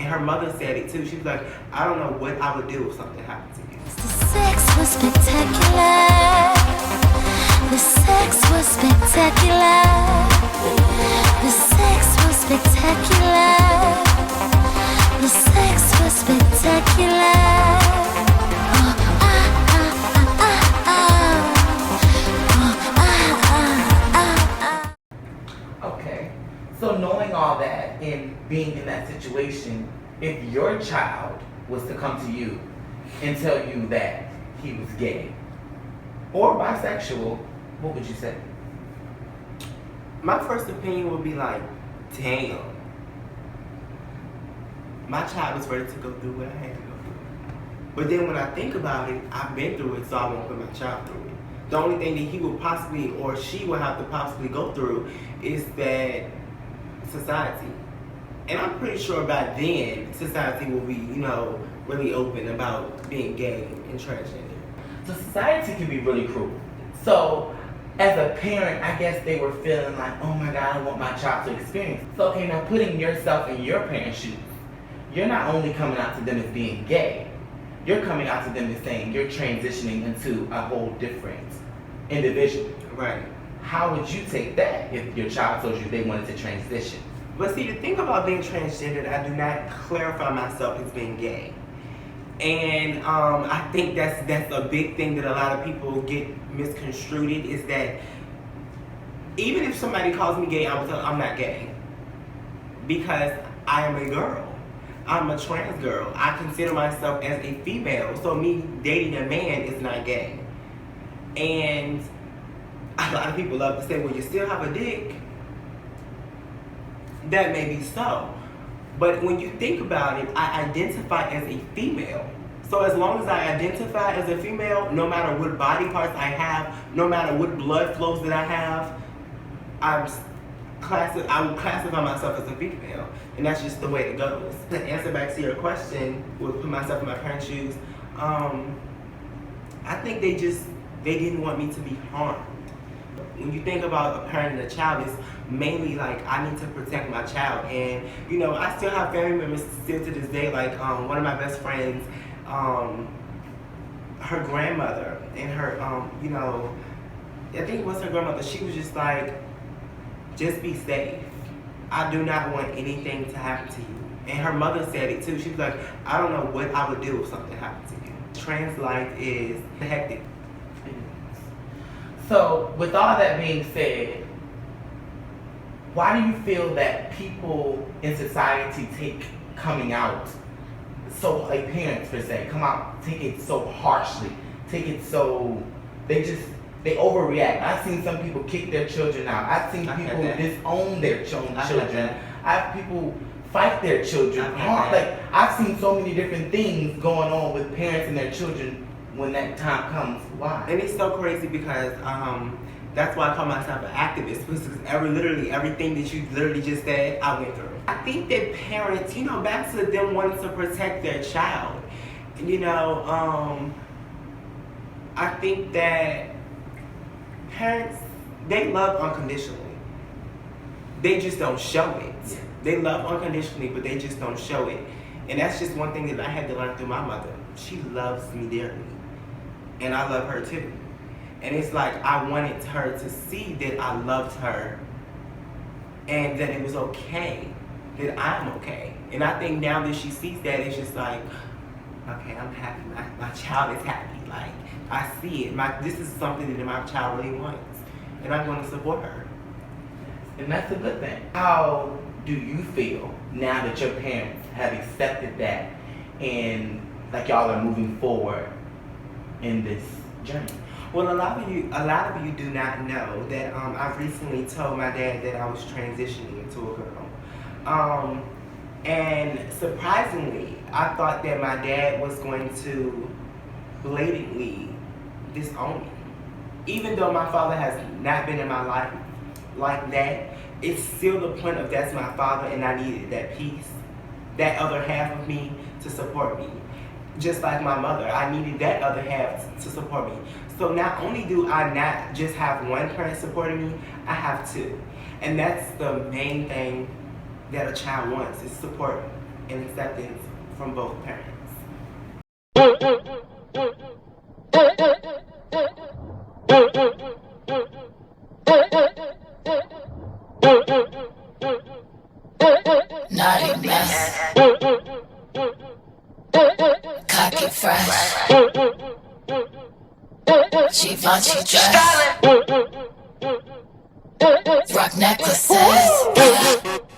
her mother said it too. She was like, I don't know what I would do if something happened to you. The sex was spectacular. The sex was spectacular. The sex was spectacular. The sex was spectacular. Okay, so knowing all that and being in that situation, if your child was to come to you and tell you that he was gay or bisexual, what would you say? My first opinion would be like, damn. My child was ready to go through what I had to go through. But then when I think about it, I've been through it, so I won't put my child through it. The only thing that he will possibly, or she will have to possibly go through is that society. And I'm pretty sure by then, society will be, really open about being gay and transgender. So society can be really cruel. So as a parent, I guess they were feeling like, oh my God, I want my child to experience. So okay, now putting yourself in your parents' shoes, you're not only coming out to them as being gay, you're coming out to them as saying you're transitioning into a whole different individual. Right. How would you take that if your child told you they wanted to transition? But see, the thing about being transgendered, I do not clarify myself as being gay. And I think that's a big thing that a lot of people get misconstrued, is that even if somebody calls me gay, I will tell them I'm not gay. Because I am a girl. I'm a trans girl. I consider myself as a female. So me dating a man is not gay. And a lot of people love to say, well, you still have a dick. That may be so. But when you think about it, I identify as a female. So as long as I identify as a female, no matter what body parts I have, no matter what blood flows that I have, I would classify myself as a female. And that's just the way it goes. To answer back to your question, with put myself in my parents' shoes, I think they didn't want me to be harmed. When you think about a parent and a child, it's mainly like, I need to protect my child. And I still have family members still to this day, like one of my best friends, her grandmother and her, I think it was her grandmother, she was just like, just be safe. I do not want anything to happen to you. And her mother said it too. She was like, I don't know what I would do if something happened to you. Trans life is hectic. So, with all that being said, why do you feel that people in society take coming out so, like parents per se, come out, take it so harshly, take it so, they overreact. I've seen some people kick their children out. I've seen people disown their children. I've people fight their children. I've seen so many different things going on with parents and their children. When that time comes, why? And it's so crazy because that's why I call myself an activist, because literally everything that you literally just said, I went through. I think that parents, back to them wanting to protect their child, I think that parents, they love unconditionally. They just don't show it. Yeah. They love unconditionally, but they just don't show it. And that's just one thing that I had to learn through my mother. She loves me dearly. And I love her too. And it's like, I wanted her to see that I loved her and that it was okay, that I'm okay. And I think now that she sees that, it's just like, okay, I'm happy. My child is happy. Like, I see it. This is something that my child really wants. And I'm going to support her. And that's a good thing. How do you feel now that your parents have accepted that and like y'all are moving forward in this journey? Well, a lot of you do not know that I've recently told my dad that I was transitioning into a girl. And surprisingly, I thought that my dad was going to blatantly disown me. Even though my father has not been in my life like that, it's still the point of that's my father and I needed that piece, that other half of me to support me. Just like my mother, I needed that other half to support me. So not only do I not just have one parent supporting me, I have two. And that's the main thing that a child wants, is support and acceptance from both parents. Naughty mess, cocky fresh, Givenchy dress, rock necklaces.